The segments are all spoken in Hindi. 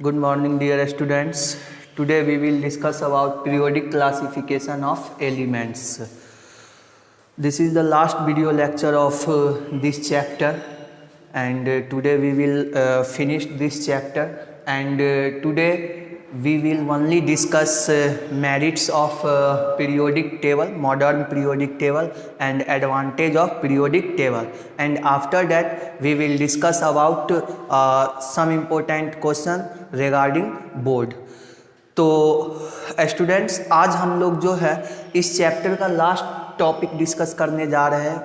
Good morning, dear students. Today we will discuss about periodic classification of elements. This is the last video lecture of this chapter, and today we will finish this chapter. And today we will only discuss merits of periodic table, modern periodic table, and advantage of periodic table. And after that we will discuss about some important question regarding board. तो स्टूडेंट्स, आज हम लोग जो है इस चैप्टर का लास्ट टॉपिक डिस्कस करने जा रहे हैं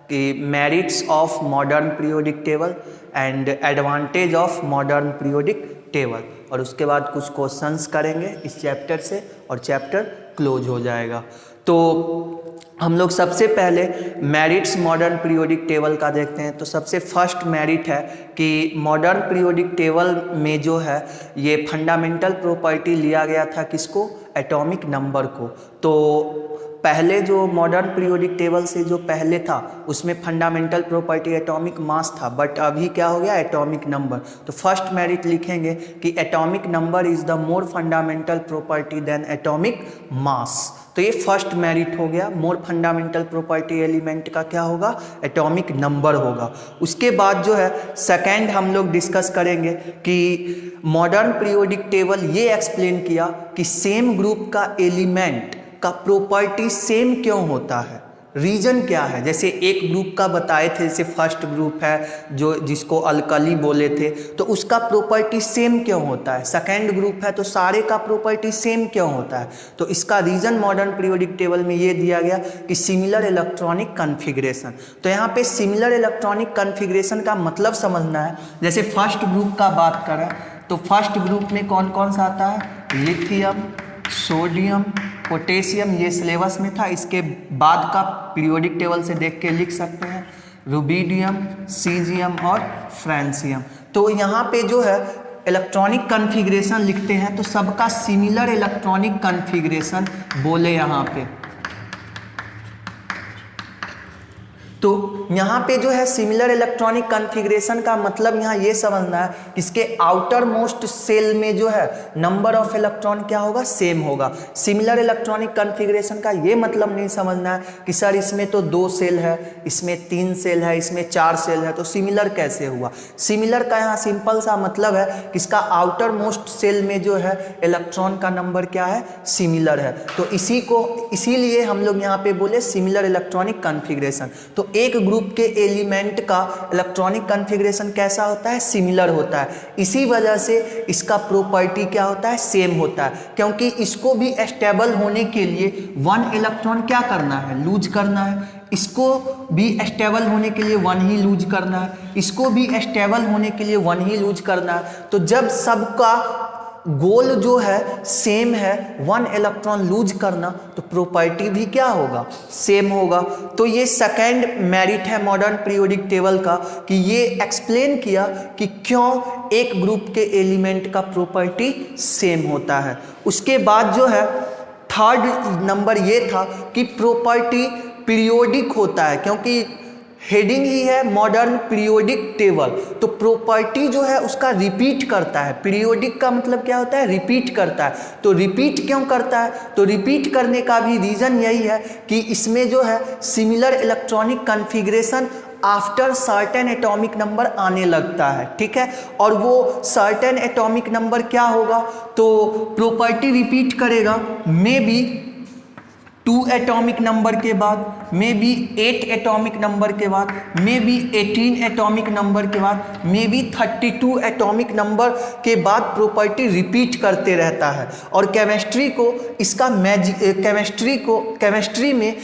कि merits of modern periodic table and advantage of modern periodic table, और उसके बाद कुछ क्वेश्चंस करेंगे इस चैप्टर से और चैप्टर क्लोज हो जाएगा. तो हम लोग सबसे पहले मेरिट्स मॉडर्न पीरियोडिक टेबल का देखते हैं. तो सबसे फर्स्ट मेरिट है कि मॉडर्न पीरियोडिक टेबल में जो है ये फंडामेंटल प्रॉपर्टी लिया गया था किसको? एटॉमिक नंबर को. तो पहले जो मॉडर्न पीरियोडिक टेबल से जो पहले था उसमें फंडामेंटल प्रॉपर्टी एटॉमिक मास था, बट अभी क्या हो गया? Atomic number. तो फर्स्ट मेरिट लिखेंगे कि atomic number is the more fundamental property than atomic mass. तो ये फर्स्ट मेरिट हो गया. मोर फंडामेंटल प्रॉपर्टी एलिमेंट का क्या होगा? एटॉमिक नंबर होगा. उसके बाद जो है सेकंड हम लोग डिस्कस करेंगे कि मॉडर्न पीरियोडिक टेबल ये एक्सप्लेन किया कि सेम ग्रुप का एलिमेंट का प्रॉपर्टी सेम क्यों होता है, रीजन क्या है. जैसे एक ग्रुप का बताए थे, जैसे फर्स्ट ग्रुप है जो जिसको अल्कली बोले थे, तो उसका प्रॉपर्टी सेम क्यों होता है. सेकंड ग्रुप है तो सारे का प्रॉपर्टी सेम क्यों होता है. तो इसका रीजन मॉडर्न पीरियोडिक टेबल में ये दिया गया कि सिमिलर इलेक्ट्रॉनिक कन्फिग्रेशन. तो यहाँ पे सिमिलर इलेक्ट्रॉनिक कन्फिग्रेशन का मतलब समझना है. जैसे फर्स्ट ग्रुप का बात करें तो फर्स्ट ग्रुप में कौन कौन सा आता है? Lithium, sodium, potassium. ये सिलेबस में था. इसके बाद का पीरियोडिक टेबल से देख के लिख सकते हैं. रुबिडियम, सीजियम और फ्रांसियम. तो यहाँ पे जो है इलेक्ट्रॉनिक कन्फिग्रेशन लिखते हैं तो सबका सिमिलर इलेक्ट्रॉनिक कन्फिग्रेशन बोले यहाँ पे. तो यहाँ पे जो है सिमिलर इलेक्ट्रॉनिक कन्फिग्रेशन का मतलब यहाँ ये समझना है कि इसके आउटर मोस्ट सेल में जो है नंबर ऑफ इलेक्ट्रॉन क्या होगा? सेम होगा. सिमिलर इलेक्ट्रॉनिक कन्फिग्रेशन का ये मतलब नहीं समझना है कि सर इसमें तो 2 सेल है, इसमें 3 सेल है, इसमें 4 सेल है, तो सिमिलर कैसे हुआ. सिमिलर का यहाँ सिंपल सा मतलब है कि इसका आउटर मोस्ट सेल में जो है इलेक्ट्रॉन का नंबर क्या है? सिमिलर है. तो इसीलिए हम लोग यहाँ पे बोले सिमिलर इलेक्ट्रॉनिक कन्फिग्रेशन. तो एक ग्रुप के एलिमेंट का इलेक्ट्रॉनिक कन्फिग्रेशन कैसा होता है? सिमिलर होता है. इसी वजह से इसका प्रॉपर्टी क्या होता है? सेम होता है. क्योंकि इसको भी स्टेबल होने के लिए 1 इलेक्ट्रॉन क्या करना है? लूज करना है. इसको भी स्टेबल होने के लिए 1 ही लूज करना है. इसको भी स्टेबल होने के लिए 1 ही लूज करना है. तो जब सबका गोल जो है सेम है, 1 इलेक्ट्रॉन लूज करना, तो प्रॉपर्टी भी क्या होगा? सेम होगा. तो ये सेकंड मेरिट है मॉडर्न पीरियोडिक टेबल का कि ये एक्सप्लेन किया कि क्यों एक ग्रुप के एलिमेंट का प्रॉपर्टी सेम होता है. उसके बाद जो है थर्ड नंबर ये था कि प्रॉपर्टी पीरियोडिक होता है, क्योंकि हेडिंग ही है मॉडर्न पीरियोडिक टेबल. तो प्रॉपर्टी जो है उसका रिपीट करता है. पीरियोडिक का मतलब क्या होता है? रिपीट करता है. तो रिपीट क्यों करता है? तो रिपीट करने का भी रीजन यही है कि इसमें जो है similar electronic configuration after certain atomic number आने लगता है. ठीक है. और वो सर्टेन एटॉमिक नंबर क्या होगा? तो प्रॉपर्टी रिपीट करेगा मे बी 2 एटॉमिक नंबर के बाद, मे बी 8 एटॉमिक नंबर के बाद, मे बी 18 एटॉमिक नंबर के बाद, मे बी 32 एटॉमिक नंबर के बाद प्रॉपर्टी रिपीट करते रहता है. और केमिस्ट्री को इसका केमिस्ट्री में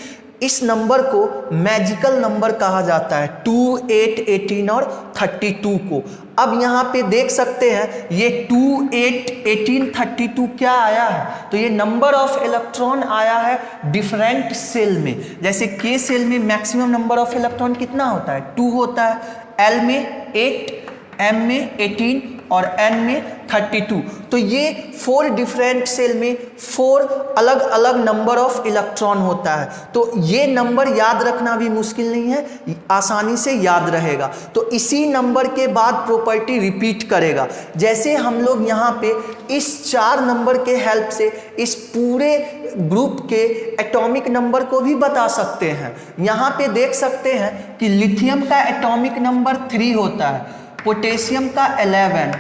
इस नंबर को मैजिकल नंबर कहा जाता है, 2, 8, 18 और 32 को. अब यहाँ पे देख सकते हैं ये 2, 8, 18, 32 क्या आया है? तो ये नंबर ऑफ इलेक्ट्रॉन आया है डिफरेंट सेल में. जैसे K सेल में मैक्सिमम नंबर ऑफ इलेक्ट्रॉन कितना होता है? 2 होता है. L में 8, M में 18 और N में 32। तो ये 4 डिफरेंट सेल में 4 अलग अलग नंबर ऑफ इलेक्ट्रॉन होता है। तो ये नंबर याद रखना भी मुश्किल नहीं है, आसानी से याद रहेगा। तो इसी नंबर के बाद प्रॉपर्टी रिपीट करेगा। जैसे हम लोग यहाँ पे इस 4 नंबर के हेल्प से इस पूरे ग्रुप के एटॉमिक नंबर को भी बता सकते हैं। यहाँ पे देख सकते हैं कि लिथियम का एटॉमिक नंबर 3 होता है, पोटेशियम का 11,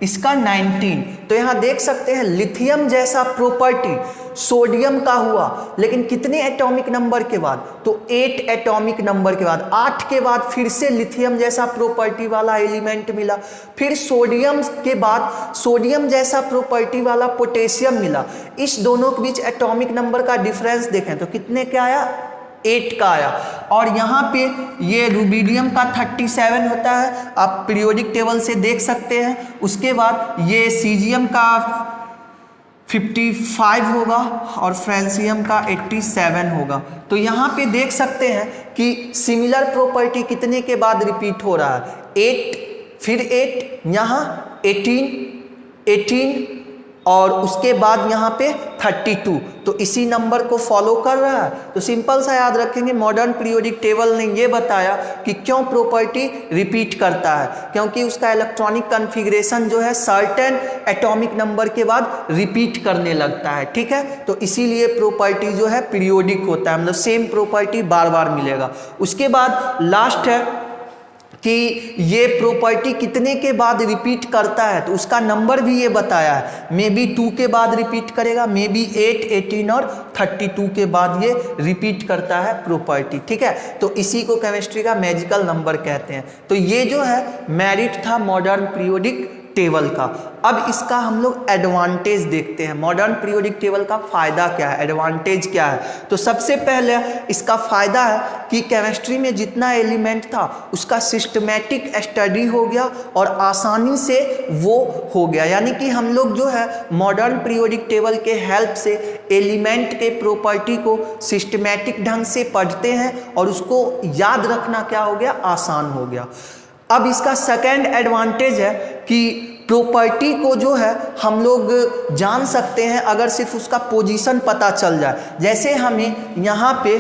इसका 19। तो यहाँ देख सकते हैं लिथियम जैसा प्रॉपर्टी सोडियम का हुआ, लेकिन कितने एटॉमिक नंबर के बाद? तो 8 एटॉमिक नंबर के बाद। 8 के बाद फिर से लिथियम जैसा प्रॉपर्टी वाला एलिमेंट मिला, फिर सोडियम के बाद सोडियम जैसा प्रॉपर्टी वाला पोटेशियम मिला। इस दोनों के बीच एटॉमिक नंबर का डिफरेंस देखें तो कितने का आया? 8 का आया। और यहाँ पे ये रुबिडियम का 37 होता है, आप पीरियोडिक टेबल से देख सकते हैं। उसके बाद ये सीजियम का 55 होगा और फ्रांसियम का 87 होगा। तो यहाँ पे देख सकते हैं कि सिमिलर प्रॉपर्टी कितने के बाद रिपीट हो रहा है? 8, फिर 8, यहाँ 18 और उसके बाद यहाँ पे 32। तो इसी नंबर को फॉलो कर रहा है। तो सिंपल सा याद रखेंगे, मॉडर्न पीरियोडिक टेबल ने ये बताया कि क्यों प्रॉपर्टी रिपीट करता है, क्योंकि उसका इलेक्ट्रॉनिक कॉन्फ़िगरेशन जो है सर्टेन एटॉमिक नंबर के बाद रिपीट करने लगता है। ठीक है, तो इसीलिए प्रॉपर्टी जो है पीरियोडिक होता है, मतलब सेम प्रॉपर्टी बार बार मिलेगा। उसके बाद लास्ट है कि ये प्रॉपर्टी कितने के बाद रिपीट करता है, तो उसका नंबर भी ये बताया है। मे बी 2 के बाद रिपीट करेगा, मे बी 8, 18 और 32 के बाद ये रिपीट करता है प्रॉपर्टी। ठीक है, तो इसी को केमिस्ट्री का मैजिकल नंबर कहते हैं। तो ये जो है मेरिट था मॉडर्न पीरियोडिक टेबल का। अब इसका हम लोग एडवांटेज देखते हैं। मॉडर्न पीरियोडिक टेबल का फ़ायदा क्या है, एडवांटेज क्या है? तो सबसे पहले इसका फ़ायदा है कि केमिस्ट्री में जितना एलिमेंट था उसका सिस्टमेटिक स्टडी हो गया और आसानी से वो हो गया। यानी कि हम लोग जो है मॉडर्न पीरियोडिक टेबल के हेल्प से एलिमेंट के प्रॉपर्टी को सिस्टमेटिक ढंग से पढ़ते हैं और उसको याद रखना क्या हो गया, आसान हो गया। अब इसका सेकेंड एडवांटेज है कि प्रॉपर्टी को जो है हम लोग जान सकते हैं अगर सिर्फ उसका पोजीशन पता चल जाए। जैसे हमें यहाँ पे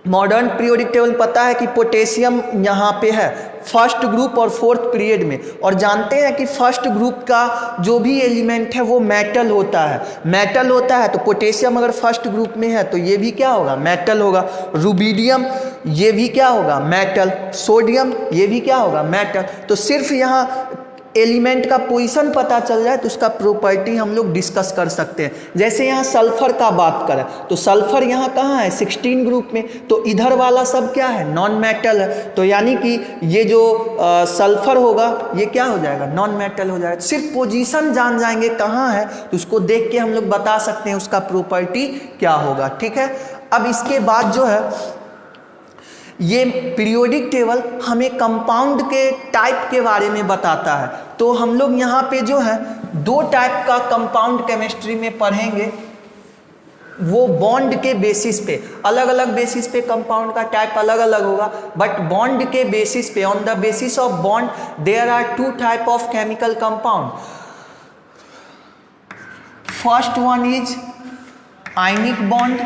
मॉडर्न पीरियोडिक टेबल पता है कि पोटेशियम यहाँ पे है फर्स्ट ग्रुप और 4th पीरियड में, और जानते हैं कि फर्स्ट ग्रुप का जो भी एलिमेंट है वो मेटल होता है। मेटल होता है तो पोटेशियम अगर फर्स्ट ग्रुप में है तो ये भी क्या होगा, मेटल होगा। रुबिडियम ये भी क्या होगा, मेटल। सोडियम ये भी क्या होगा, मेटल। तो सिर्फ यहाँ एलिमेंट का पोजीशन पता चल जाए तो उसका प्रॉपर्टी हम लोग डिस्कस कर सकते हैं। जैसे यहाँ सल्फर का बात करें तो सल्फर यहाँ कहाँ है, 16 ग्रुप में, तो इधर वाला सब क्या है, नॉन मेटल है। तो यानी कि ये जो सल्फर होगा ये क्या हो जाएगा, नॉन मेटल हो जाएगा। सिर्फ पोजीशन जान जाएंगे कहाँ है तो उसको देख के हम लोग बता सकते हैं उसका प्रॉपर्टी क्या होगा। ठीक है, अब इसके बाद जो है ये पीरियोडिक टेबल हमें कंपाउंड के टाइप के बारे में बताता है। तो हम लोग यहाँ पे जो है 2 टाइप का कंपाउंड केमिस्ट्री में पढ़ेंगे, वो बॉन्ड के बेसिस पे, अलग अलग बेसिस पे कंपाउंड का टाइप अलग अलग होगा, बट बॉन्ड के बेसिस पे, on the basis of bond there are 2 type of chemical compound. First one is ionic bond,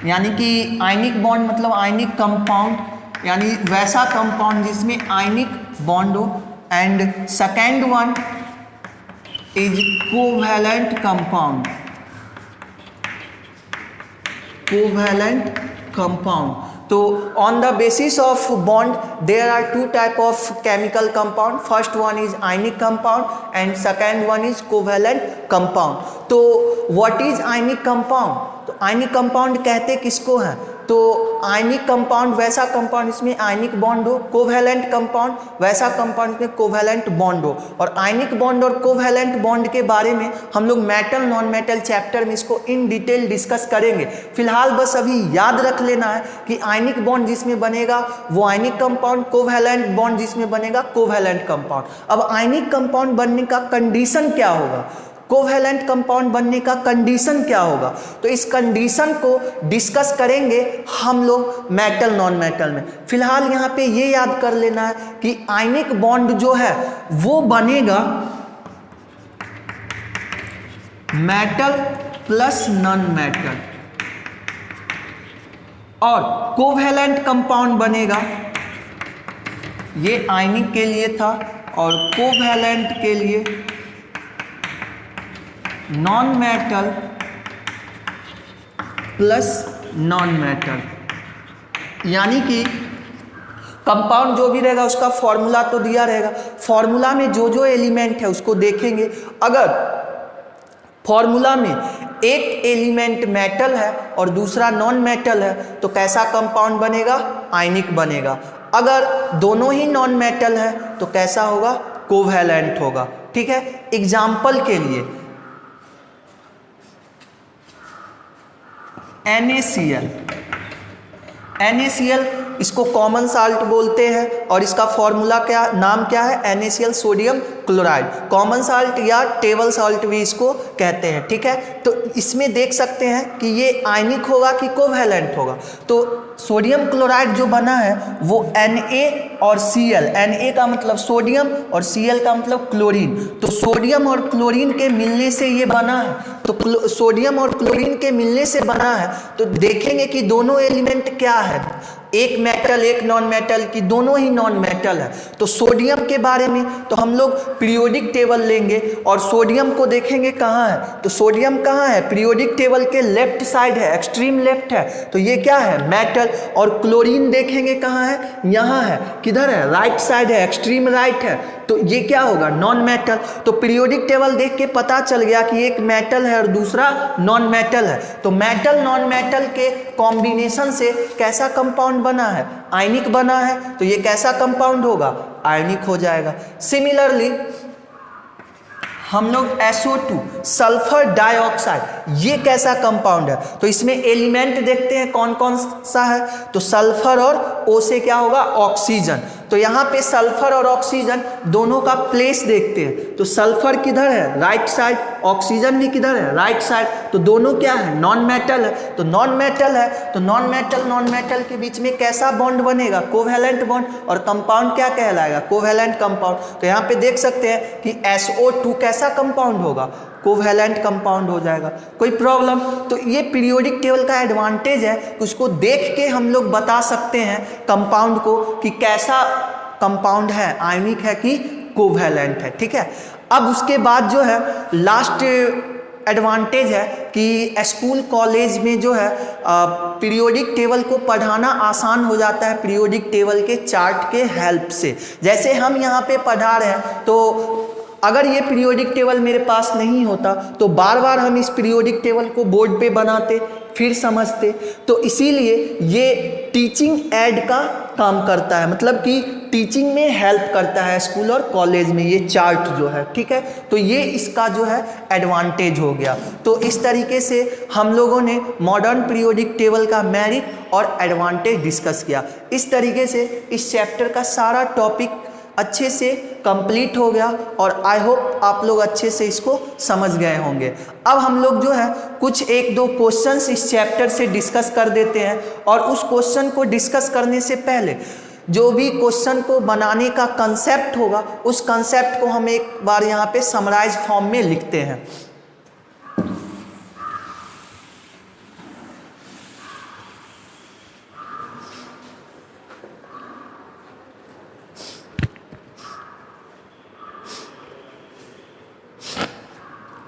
यानी कि आयनिक बॉन्ड मतलब आयनिक कंपाउंड, यानी वैसा कंपाउंड जिसमें आयनिक बॉन्ड हो। And second one is covalent compound, covalent compound. तो on the basis of bond there are 2 type of chemical compound. First one is ionic compound and second one is covalent compound. तो व्हाट इज आयनिक कंपाउंड? तो आयनिक कंपाउंड कहते किसको हैं? तो आयनिक कंपाउंड वैसा कंपाउंड इसमें आयनिक बॉन्ड हो, कोवैलेंट कंपाउंड वैसा कंपाउंड इसमें कोवैलेंट बॉन्ड हो। और आयनिक बॉन्ड और कोवैलेंट बॉन्ड के बारे में हम लोग मेटल नॉन मेटल चैप्टर में इसको इन डिटेल डिस्कस करेंगे। फिलहाल बस अभी याद रख लेना है कि आयनिक बॉन्ड जिसमें बनेगा वो आयनिक कंपाउंड, कोवैलेंट बॉन्ड जिसमें बनेगा कोवैलेंट कंपाउंड। अब आयनिक कंपाउंड बनने का कंडीशन क्या होगा? कोवैलेंट कंपाउंड बनने का कंडीशन क्या होगा, तो इस कंडीशन को डिस्कस करेंगे हम लोग मेटल नॉन मेटल में। फिलहाल यहाँ पे ये याद कर लेना है कि आयनिक बॉन्ड जो है वो बनेगा मेटल प्लस नॉन मेटल, और कोवैलेंट कंपाउंड बनेगा, ये आयनिक के लिए था और कोवैलेंट के लिए non metal plus non metal. यानी कि कंपाउंड जो भी रहेगा उसका फॉर्मूला तो दिया रहेगा, फॉर्मूला में जो जो एलिमेंट है उसको देखेंगे। अगर फॉर्मूला में एक एलिमेंट मेटल है और दूसरा नॉन मेटल है तो कैसा कंपाउंड बनेगा, आयनिक बनेगा। अगर दोनों ही नॉन मेटल है तो कैसा होगा, कोवैलेंट होगा। ठीक है, एग्जाम्पल के लिए NaCl, इसको कॉमन साल्ट बोलते हैं और इसका फॉर्मूला क्या, नाम क्या है, NaCl sodium chloride. Common salt या टेबल साल्ट भी इसको कहते हैं। ठीक है, तो इसमें देख सकते हैं कि ये आयनिक होगा कि कोवैलेंट होगा। तो सोडियम क्लोराइड जो बना है वो Na और Cl, Na का मतलब सोडियम और Cl का मतलब क्लोरीन, तो सोडियम और क्लोरीन के मिलने से ये बना है। तो सोडियम और क्लोरीन के मिलने से बना है, तो देखेंगे कि दोनों एलिमेंट क्या है, एक मेटल एक नॉन मेटल की, दोनों ही नॉन मेटल है। तो सोडियम के बारे में तो हम लोग पीरियोडिक टेबल लेंगे और सोडियम को देखेंगे कहाँ है, तो सोडियम कहाँ है, पीरियोडिक टेबल के लेफ्ट साइड है, एक्सट्रीम लेफ्ट है, तो ये क्या है, मेटल। और क्लोरीन देखेंगे कहाँ है, यहाँ है, किधर है, राइट साइड है, एक्सट्रीम राइट है, तो ये क्या होगा, नॉन मेटल। तो पीरियोडिक टेबल देख के पता चल गया कि एक मेटल है और दूसरा नॉन मेटल है। तो मेटल नॉन मेटल के कॉम्बिनेशन से कैसा कंपाउंड बना है, आयनिक बना है, तो ये कैसा कंपाउंड होगा, आयनिक हो जाएगा। सिमिलरली हम लोग SO2 सल्फर डाइऑक्साइड, ये कैसा कंपाउंड है, तो इसमें एलिमेंट देखते हैं कौन कौन सा है, तो सल्फर और O से क्या होगा, ऑक्सीजन। तो यहाँ पे सल्फर और ऑक्सीजन दोनों का प्लेस देखते हैं, तो सल्फर किधर है, राइट साइड, ऑक्सीजन भी किधर है, राइट साइड, तो दोनों क्या है, नॉन मेटल है। तो नॉन मेटल है तो नॉन मेटल के बीच में कैसा बॉन्ड बनेगा, कोवैलेंट बॉन्ड, और कंपाउंड क्या कहलाएगा, कोवैलेंट कंपाउंड। तो यहाँ पे देख सकते हैं कि SO2 कैसा कंपाउंड होगा, कोवैलेंट कंपाउंड हो जाएगा। कोई प्रॉब्लम, तो ये पीरियोडिक टेबल का एडवांटेज है, उसको देख के हम लोग बता सकते हैं कंपाउंड को कि कैसा कंपाउंड है, आयनिक है कि कोवैलेंट है। ठीक है, अब उसके बाद जो है लास्ट एडवांटेज है कि स्कूल कॉलेज में जो है पीरियोडिक टेबल को पढ़ाना आसान हो जाता है पीरियोडिक टेबल के चार्ट के हेल्प से। जैसे हम यहाँ पे पढ़ा रहे हैं, तो अगर ये पीरियोडिक टेबल मेरे पास नहीं होता तो बार बार हम इस पीरियोडिक टेबल को बोर्ड पे बनाते, फिर समझते। तो इसीलिए ये टीचिंग एड का काम करता है, मतलब कि टीचिंग में हेल्प करता है स्कूल और कॉलेज में, ये चार्ट जो है। ठीक है, तो ये इसका जो है एडवांटेज हो गया। तो इस तरीके से हम लोगों ने मॉडर्न पीरियोडिक टेबल का मेरिट और एडवांटेज डिस्कस किया। इस तरीके से इस चैप्टर का सारा टॉपिक अच्छे से कंप्लीट हो गया और आई होप आप लोग अच्छे से इसको समझ गए होंगे। अब हम लोग जो है कुछ एक दो क्वेश्चंस इस चैप्टर से डिस्कस कर देते हैं, और उस क्वेश्चन को डिस्कस करने से पहले जो भी क्वेश्चन को बनाने का कंसेप्ट होगा, उस कंसेप्ट को हम एक बार यहाँ पे समराइज फॉर्म में लिखते हैं।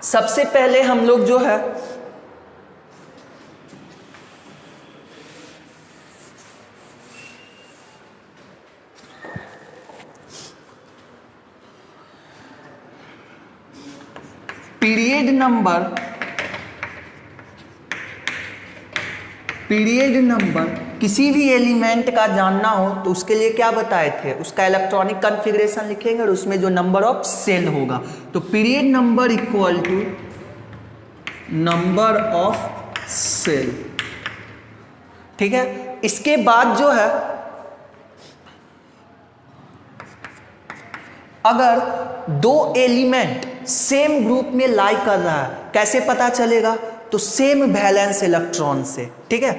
सबसे पहले हम लोग जो है पीरियड नंबर किसी भी एलिमेंट का जानना हो तो उसके लिए क्या बताए थे, उसका इलेक्ट्रॉनिक कॉन्फ़िगरेशन लिखेंगे और उसमें जो नंबर ऑफ सेल होगा, तो period number equal to number of shell. ठीक है, इसके बाद जो है अगर दो एलिमेंट सेम ग्रुप में लाई कर रहा है, कैसे पता चलेगा? तो सेम वैलेंस इलेक्ट्रॉन से, ठीक है।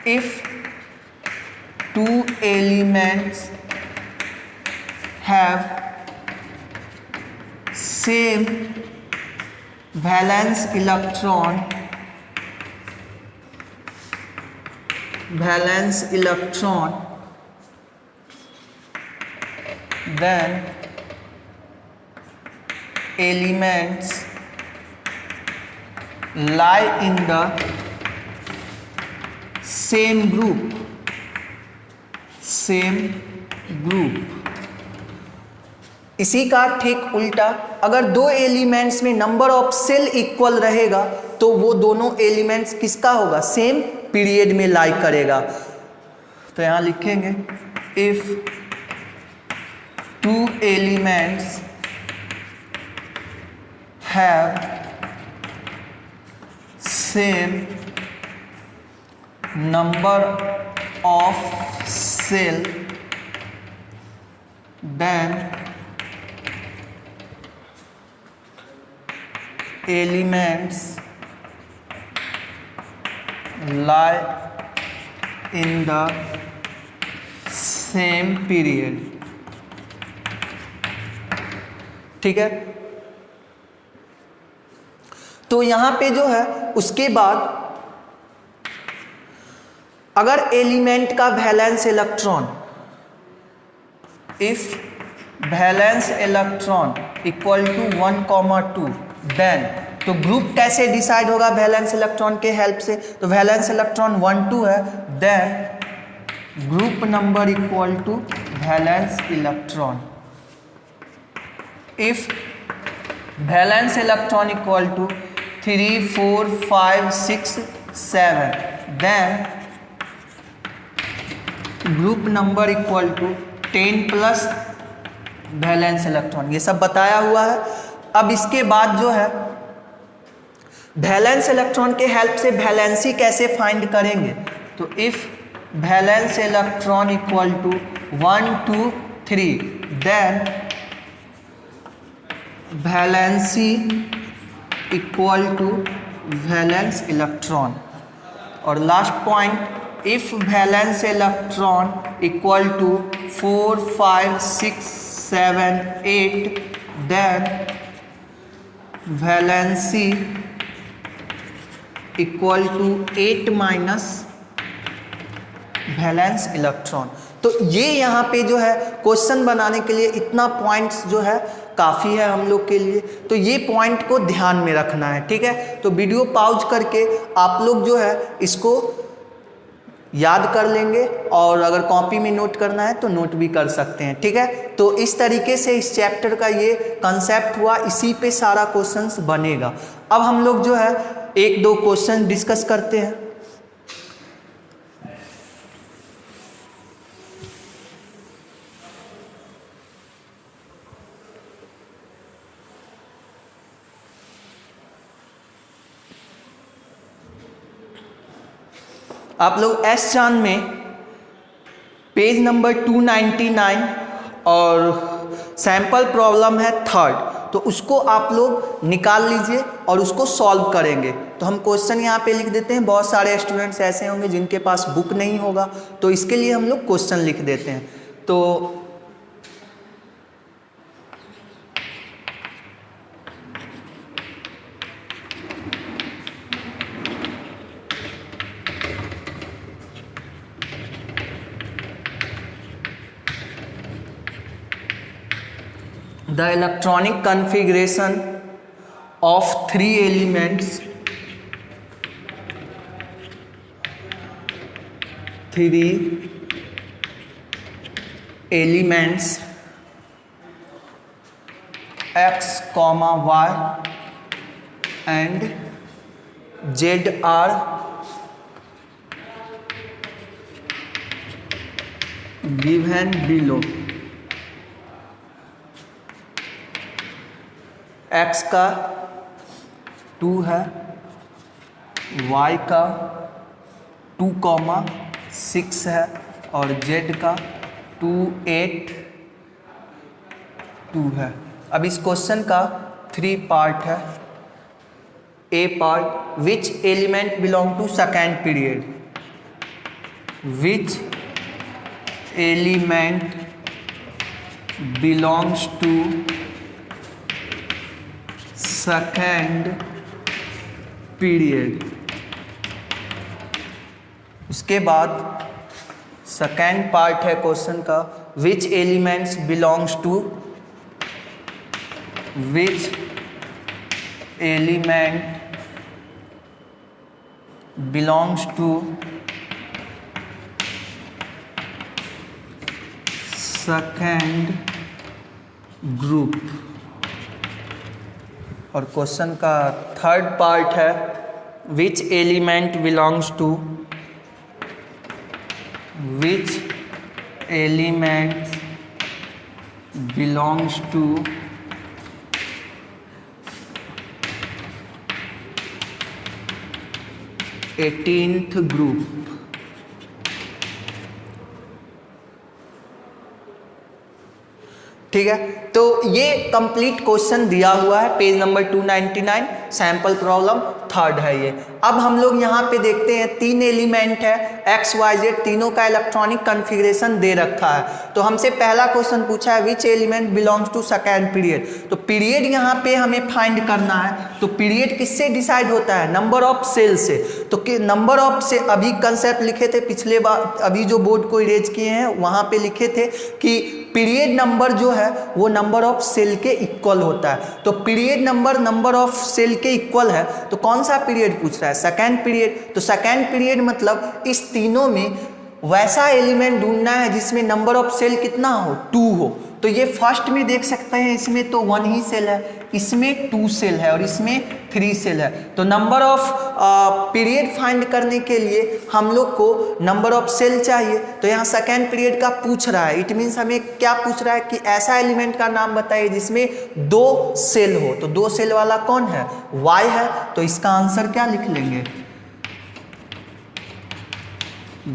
If two elements have same valence electron, then elements lie in the same group, इसी का ठीक उल्टा, अगर दो एलिमेंट्स में नंबर ऑफ सेल इक्वल रहेगा तो वो दोनों एलिमेंट्स किसका होगा? सेम पीरियड में लाई करेगा। तो यहां लिखेंगे if two elements have same number of shell then elements lie in the same period, ठीक है। तो यहां पे जो है उसके बाद अगर एलिमेंट का valence electron, if valence electron equal to 1,2, then तो ग्रुप कैसे डिसाइड होगा? वैलेंस इलेक्ट्रॉन के हेल्प से। तो वैलेंस इलेक्ट्रॉन 1 2 है, then group number equal to valence electron. If valence electron equal to 3 4 5 6 7, then group number equal to 10 plus valence electron. ये सब बताया हुआ है। अब इसके बाद जो है वैलेंस इलेक्ट्रॉन के हेल्प से वैलेंसी कैसे फाइंड करेंगे? तो if valence electron equal to 1 2 3, then valency equal to valence electron. और last point, if valence electron equal to 4 5 6 7 8, then valency equal to 8 minus valence electron. तो ये यहाँ पे जो है क्वेश्चन बनाने के लिए इतना पॉइंट्स जो है काफ़ी है हम लोग के लिए। तो ये पॉइंट को ध्यान में रखना है, ठीक है। तो वीडियो पॉज करके आप लोग जो है इसको याद कर लेंगे, और अगर कॉपी में नोट करना है तो नोट भी कर सकते हैं, ठीक है। तो इस तरीके से इस चैप्टर का ये कंसेप्ट हुआ, इसी पे सारा क्वेश्चंस बनेगा। अब हम लोग जो है एक दो क्वेश्चन डिस्कस करते हैं। आप लोग एस चांद में पेज नंबर 299 और सैंपल प्रॉब्लम है 3rd, तो उसको आप लोग निकाल लीजिए और उसको सॉल्व करेंगे। तो हम क्वेश्चन यहाँ पे लिख देते हैं। बहुत सारे स्टूडेंट्स ऐसे होंगे जिनके पास बुक नहीं होगा, तो इसके लिए हम लोग क्वेश्चन लिख देते हैं। तो the electronic configuration of 3 elements, 3 elements x, y and z are given below। x का 2 है, y का 2,6 है और z का 2 8 2 है। अब इस क्वेश्चन का 3 पार्ट है। A part, which element belong to second period, which element belongs to second period. उसके बाद सेकेंड पार्ट है क्वेश्चन का, which elements belongs to, which element belongs to second group. और क्वेश्चन का थर्ड पार्ट है, which element belongs to, which element belongs to eighteenth group. ठीक है, तो ये कंप्लीट क्वेश्चन दिया हुआ है, page number 299, sample problem third है ये। अब हम लोग यहाँ पे देखते हैं 3 एलिमेंट है, एक्स वाई जेड, तीनों का इलेक्ट्रॉनिक कॉन्फ़िगरेशन दे रखा है। तो हमसे पहला क्वेश्चन पूछा है, which element belongs to second period. तो पीरियड यहाँ पे हमें फाइंड करना है। तो पीरियड किससे डिसाइड होता है? नंबर ऑफ सेल से। तो नंबर ऑफ से अभी कंसेप्ट लिखे थे पिछले बार, अभी जो बोर्ड को इरेज किए हैं वहाँ पे लिखे थे कि पीरियड नंबर जो है वो नंबर ऑफ सेल के इक्वल होता है। तो पीरियड नंबर ऑफ सेल के इक्वल है, तो कौन सा पीरियड पूछ रहा है? Second period. तो सेकेंड पीरियड मतलब इस तीनों में वैसा एलिमेंट ढूंढना है जिसमें नंबर ऑफ सेल कितना हो? 2 हो। तो ये फर्स्ट में देख सकते हैं, इसमें तो 1 ही सेल है, इसमें 2 सेल है और इसमें 3 सेल है। तो नंबर ऑफ पीरियड फाइंड करने के लिए हम लोग को नंबर ऑफ सेल चाहिए। तो यहाँ सेकेंड पीरियड का पूछ रहा है, इट मीन्स हमें क्या पूछ रहा है कि ऐसा एलिमेंट का नाम बताइए जिसमें 2 सेल हो। तो 2 सेल वाला कौन है? Y है। तो इसका आंसर क्या लिख लेंगे?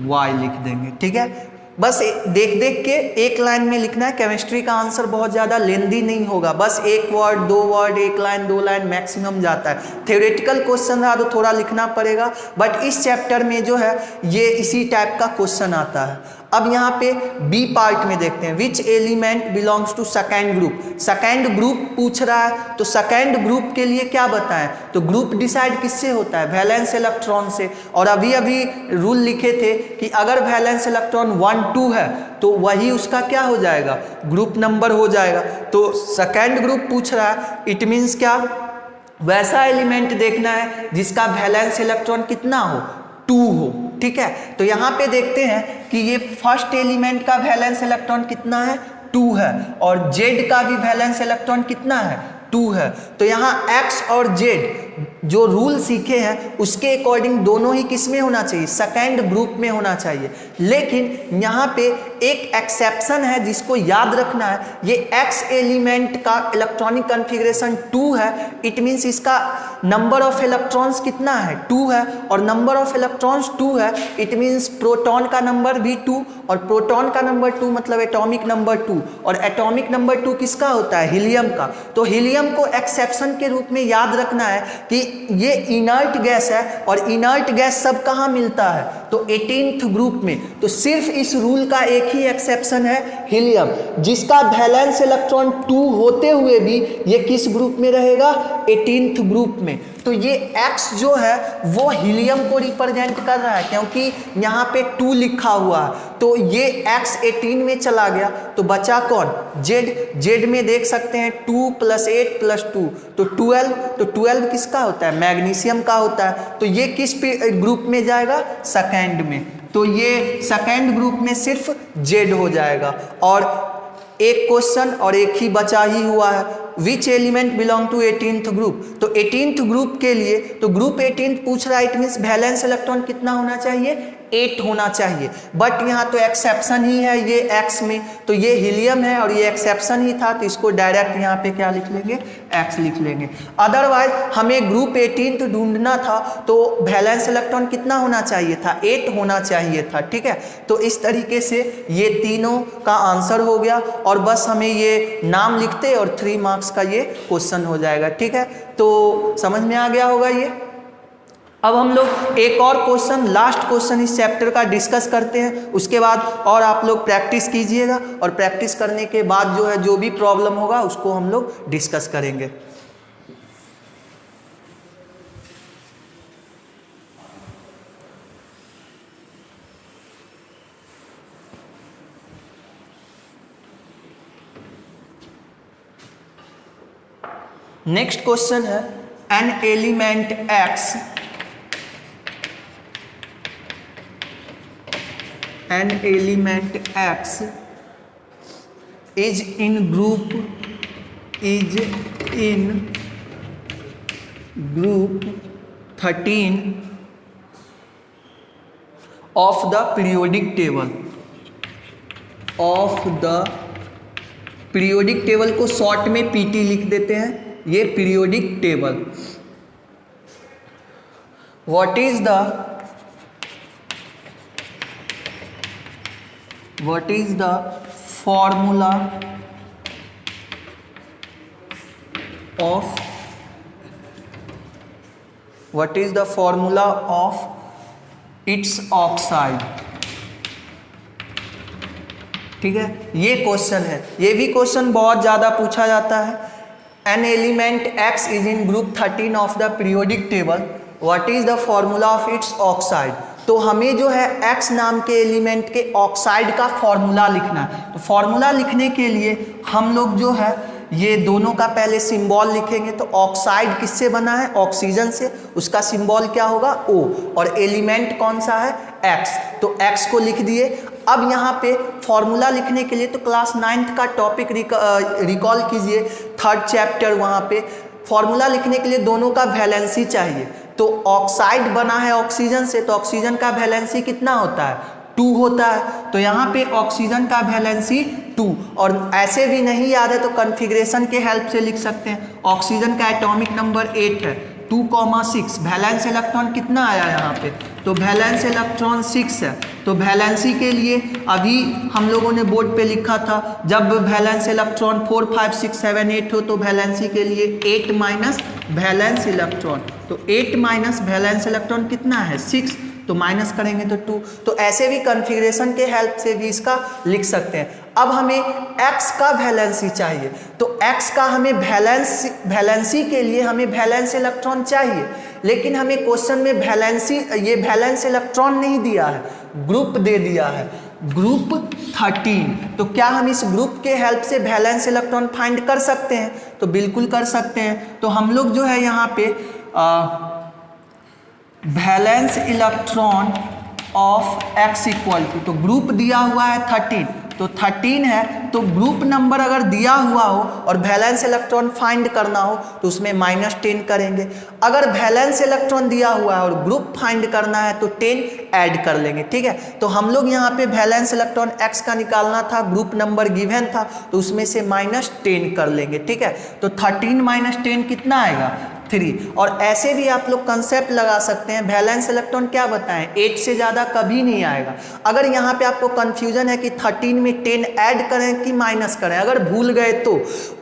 Y लिख देंगे। ठीक है, बस देख देख के एक लाइन में लिखना है। केमिस्ट्री का आंसर बहुत ज़्यादा लेंदी नहीं होगा, बस 1 word 2 word, 1 line 2 line maximum जाता है। थ्योरेटिकल क्वेश्चन रहा तो थोड़ा लिखना पड़ेगा, बट इस चैप्टर में जो है ये इसी टाइप का क्वेश्चन आता है। अब यहाँ पे बी पार्ट में देखते हैं, which element belongs to second group. Second group पूछ रहा है, तो सेकेंड ग्रुप के लिए क्या बताएं? तो ग्रुप डिसाइड किससे होता है? वैलेंस इलेक्ट्रॉन से। और अभी अभी रूल लिखे थे कि अगर वैलेंस इलेक्ट्रॉन 1 2 है तो वही उसका क्या हो जाएगा? ग्रुप नंबर हो जाएगा। तो सेकेंड ग्रुप पूछ रहा है, इट मीन्स क्या? वैसा एलिमेंट देखना है जिसका वैलेंस इलेक्ट्रॉन कितना हो? 2 हो। ठीक है, तो यहाँ पे देखते हैं कि ये फर्स्ट एलिमेंट का वैलेंस इलेक्ट्रॉन कितना है? 2 है। और जेड का भी वैलेंस इलेक्ट्रॉन कितना है? 2 है। तो यहाँ एक्स और जेड जो रूल सीखे हैं उसके अकॉर्डिंग दोनों ही किस में होना चाहिए? सेकेंड ग्रुप में होना चाहिए। लेकिन यहाँ पे एक एक्सेप्शन है जिसको याद रखना है। ये एक्स एलिमेंट का इलेक्ट्रॉनिक कॉन्फ़िगरेशन 2 है, इट मीन्स इसका नंबर ऑफ इलेक्ट्रॉन्स कितना है? 2 है। और नंबर ऑफ इलेक्ट्रॉन्स 2 है, इट मीन्स प्रोटॉन का नंबर भी 2, और प्रोटॉन का नंबर 2 मतलब एटॉमिक नंबर 2। और एटॉमिक नंबर 2 किसका होता है? हीलियम का। तो हीलियम को एक्सेप्शन के रूप में याद रखना है कि ये इनर्ट गैस है, और इनर्ट गैस सब कहाँ मिलता है? तो 18th ग्रुप में। तो सिर्फ इस रूल का एक ही एक्सेप्शन है, हीलियम, जिसका वैलेंस इलेक्ट्रॉन 2 होते हुए भी ये किस ग्रुप में रहेगा? 18th ग्रुप में। तो ये X जो है वो हीलियम को रिप्रेजेंट कर रहा है, क्योंकि यहाँ पे 2 लिखा हुआ है। तो ये X 18 में चला गया, तो बचा कौन? जेड में देख सकते हैं 2 + 8 + 2 तो 12। तो 12 किसका होता है? मैग्नीशियम का होता है। तो ये किस ग्रुप में जाएगा? सेकेंड में। तो ये सेकेंड ग्रुप में सिर्फ जेड हो जाएगा। और एक क्वेश्चन और एक ही बचा ही हुआ है, which element belong to 18th group. तो 18th ग्रुप के लिए तो ग्रुप 18 पूछ रहा है, इट मीन्स वैलेंस इलेक्ट्रॉन कितना होना चाहिए? 8 होना चाहिए, बट यहाँ तो एक्सेप्शन ही है ये x में, तो ये हीलियम है और ये एक्सेप्शन ही था, तो इसको डायरेक्ट यहाँ पे क्या लिख लेंगे, x लिख लेंगे। अदरवाइज हमें ग्रुप 18 तो ढूंढना था, तो वैलेंस इलेक्ट्रॉन कितना होना चाहिए था, 8 होना चाहिए था, ठीक है। तो इस तरीके से ये तीनों का आंसर हो गया और बस हमें ये नाम लिखते और 3 मार्क्स का ये क्वेश्चन हो जाएगा, ठीक है। तो समझ में आ गया होगा ये। अब हम लोग एक और क्वेश्चन, लास्ट क्वेश्चन इस चैप्टर का डिस्कस करते हैं, उसके बाद और आप लोग प्रैक्टिस कीजिएगा और प्रैक्टिस करने के बाद जो है जो भी प्रॉब्लम होगा उसको हम लोग डिस्कस करेंगे। नेक्स्ट क्वेश्चन है, an element X, an element X is in group 13 of the periodic table, periodic table को शॉर्ट में PT लिख देते हैं, ये periodic table. What is the formula of its oxide, ठीक है। ये क्वेश्चन है, ये भी क्वेश्चन बहुत ज़्यादा पूछा जाता है। An element X is in group 13 of the periodic table, what is the formula of its oxide. तो हमें जो है X नाम के एलिमेंट के ऑक्साइड का फॉर्मूला लिखना है। तो फॉर्मूला लिखने के लिए हम लोग जो है ये दोनों का पहले सिंबल लिखेंगे। तो ऑक्साइड किससे बना है, ऑक्सीजन से, उसका सिंबल क्या होगा, O, और एलिमेंट कौन सा है, X, तो X को लिख दिए। अब यहाँ पे फॉर्मूला लिखने के लिए तो क्लास 9th का टॉपिक रिकॉल कीजिए, 3rd चैप्टर, वहाँ पे फॉर्मूला लिखने के लिए दोनों का वैलेंसी चाहिए। तो ऑक्साइड बना है ऑक्सीजन से, तो ऑक्सीजन का वैलेंसी कितना होता है, 2 होता है। तो यहाँ पे ऑक्सीजन का वैलेंसी 2, और ऐसे भी नहीं याद है तो कॉन्फ़िगरेशन के हेल्प से लिख सकते हैं। ऑक्सीजन का एटॉमिक नंबर 8 है, 2,6। वैलेंस इलेक्ट्रॉन कितना आया यहाँ पे, तो वैलेंस इलेक्ट्रॉन 6 है। तो वैलेंसी के लिए अभी हम लोगों ने बोर्ड पे लिखा था, जब वैलेंस इलेक्ट्रॉन 4, 5, 6, 7, 8 हो तो वैलेंसी के लिए 8 माइनस वैलेंस इलेक्ट्रॉन, तो 8 माइनस वैलेंस इलेक्ट्रॉन कितना है, 6, तो माइनस करेंगे तो 2। तो ऐसे भी कॉन्फ़िगरेशन के हेल्प से भी इसका लिख सकते हैं। अब हमें X का वैलेंसी चाहिए, तो X का हमें वैलेंसी के लिए हमें वैलेंस इलेक्ट्रॉन चाहिए, लेकिन हमें क्वेश्चन में ये वैलेंस इलेक्ट्रॉन नहीं दिया है, ग्रुप दे दिया है, ग्रुप 13। तो क्या हम इस ग्रुप के हेल्प से वैलेंस इलेक्ट्रॉन फाइंड कर सकते हैं, तो बिल्कुल कर सकते हैं। तो हम लोग जो है यहाँ पे valence electron of X equal to, तो ग्रुप दिया हुआ है 13, तो 13 है, तो ग्रुप नंबर अगर दिया हुआ हो और वैलेंस इलेक्ट्रॉन फाइंड करना हो तो उसमें -10 करेंगे। अगर वैलेंस इलेक्ट्रॉन दिया हुआ है और ग्रुप फाइंड करना है तो 10 ऐड कर लेंगे, ठीक है। तो हम लोग यहाँ पे वैलेंस इलेक्ट्रॉन X का निकालना था, ग्रुप नंबर गिवन था, तो उसमें से -10 कर लेंगे, ठीक है। तो 13 - 10 कितना आएगा, 3। और ऐसे भी आप लोग कंसेप्ट लगा सकते हैं, वैलेंस इलेक्ट्रॉन क्या बताएं, 8 से ज़्यादा कभी नहीं आएगा। अगर यहाँ पे आपको कंफ्यूजन है कि 13 में 10 ऐड करें कि माइनस करें, अगर भूल गए तो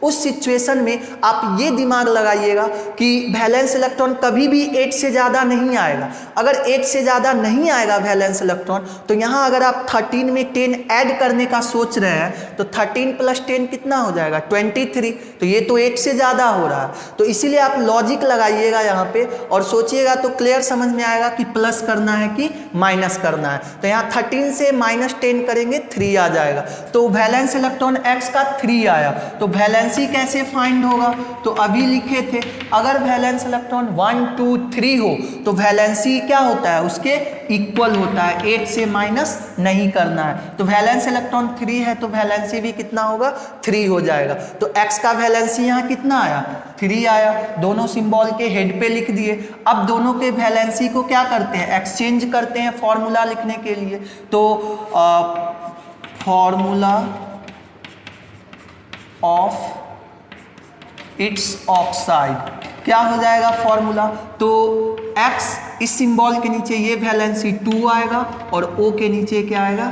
उस सिचुएशन में आप ये दिमाग लगाइएगा कि वैलेंस इलेक्ट्रॉन कभी भी 8 से ज़्यादा नहीं आएगा। अगर 8 से ज़्यादा नहीं आएगा वैलेंस इलेक्ट्रॉन, तो यहाँ अगर आप 13 में 10 ऐड करने का सोच रहे हैं तो 13 + 10 कितना हो जाएगा, 23। तो ये तो 8 से ज़्यादा हो रहा है, तो इसीलिए आप लॉजिक लगाइएगा यहाँ पे और सोचिएगा तो क्लियर समझ में आएगा कि प्लस करना है कि माइनस करना है। तो यहाँ 13 से -10 करेंगे, 3 आ जाएगा। तो वैलेंस इलेक्ट्रॉन X का 3 आया, तो वैलेंसी कैसे फाइंड होगा, तो अभी लिखे थे, अगर वैलेंस इलेक्ट्रॉन 1, 2, 3 हो तो वैलेंसी क्या होता है, उसके इक्वल होता है, 8 से माइनस नहीं करना है। तो वैलेंस इलेक्ट्रॉन 3 है तो वैलेंसी भी कितना होगा, 3 हो जाएगा। तो x का वैलेंसी यहाँ कितना आया, 3 आया। दोनों सिंबल के हेड पे लिख दिए। अब दोनों के वैलेंसी को क्या करते हैं, एक्सचेंज करते हैं फॉर्मूला लिखने के लिए। तो फॉर्मूला ऑफ इट्स ऑक्साइड क्या हो जाएगा फॉर्मूला, तो x इस सिंबल के नीचे ये वैलेंसी 2 आएगा और O के नीचे क्या आएगा,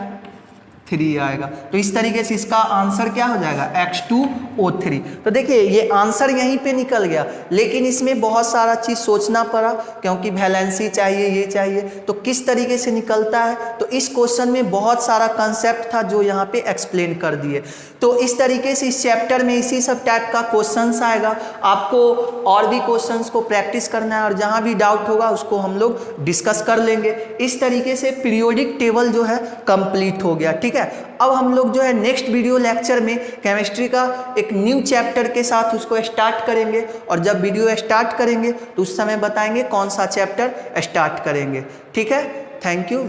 3 आएगा। तो इस तरीके से इसका आंसर क्या हो जाएगा, H2O3। तो देखिए ये आंसर यहीं पे निकल गया, लेकिन इसमें बहुत सारा चीज़ सोचना पड़ा क्योंकि वैलेंसी चाहिए, ये चाहिए, तो किस तरीके से निकलता है। तो इस क्वेश्चन में बहुत सारा कंसेप्ट था जो यहाँ पे एक्सप्लेन कर दिए। तो इस तरीके से इस चैप्टर में इसी सब टाइप का क्वेश्चंस आएगा। आपको और भी क्वेश्चंस को प्रैक्टिस करना है और जहाँ भी डाउट होगा उसको हम लोग डिस्कस कर लेंगे। इस तरीके से पीरियोडिक टेबल जो है कंप्लीट हो गया, ठीक है। अब हम लोग जो है नेक्स्ट वीडियो लेक्चर में केमिस्ट्री का एक न्यू चैप्टर के साथ उसको स्टार्ट करेंगे और जब वीडियो स्टार्ट करेंगे तो उस समय बताएंगे कौन सा चैप्टर स्टार्ट करेंगे, ठीक है। Thank you.